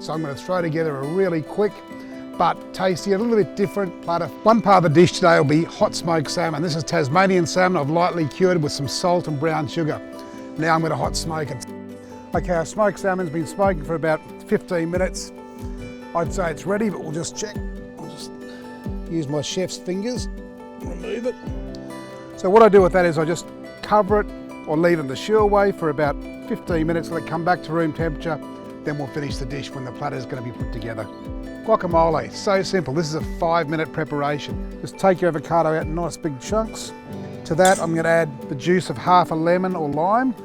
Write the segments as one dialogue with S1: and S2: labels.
S1: So I'm going to throw together a really quick but tasty, a little bit different platter. One part of the dish today will be hot smoked salmon. This is Tasmanian salmon I've lightly cured with some salt and brown sugar. Now I'm going to hot smoke it. Okay, our smoked salmon's been smoking for about 15 minutes. I'd say it's ready, but we'll just check. I'll just use my chef's fingers, remove it. So what I do with that is I just cover it or leave it in the chill way for about 15 minutes, let it come back to room temperature, then we'll finish the dish when the platter is going to be put together. Guacamole, so simple. This is a 5-minute preparation. Just take your avocado out in nice big chunks. To that, I'm going to add the juice of half a lemon or lime.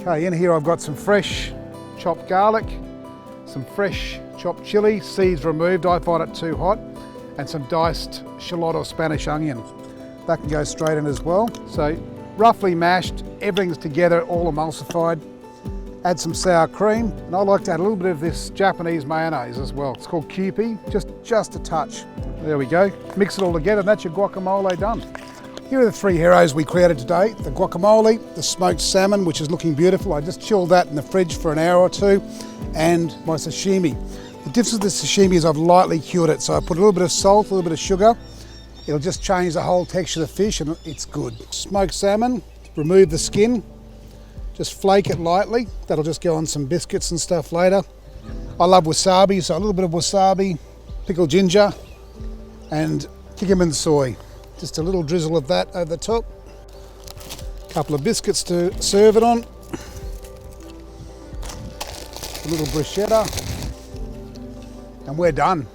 S1: Okay, in here I've got some fresh chopped garlic, some fresh chopped chili, seeds removed, I find it too hot, and some diced shallot or Spanish onion. That can go straight in as well. So roughly mashed, everything's together, all emulsified. Add some sour cream, and I like to add a little bit of this Japanese mayonnaise as well. It's called Kewpie, just a touch. There we go. Mix it all together, and that's your guacamole done. Here are the 3 heroes we created today. The guacamole, the smoked salmon, which is looking beautiful. I just chilled that in the fridge for an hour or 2, and my sashimi. The difference with the sashimi is I've lightly cured it, so I put a little bit of salt, a little bit of sugar. It'll just change the whole texture of the fish, and it's good. Smoked salmon, remove the skin. Just flake it lightly. That'll just go on some biscuits and stuff later. I love wasabi, so a little bit of wasabi, pickled ginger, and kikkoman soy. Just a little drizzle of that over the top. A couple of biscuits to serve it on. A little bruschetta, and we're done.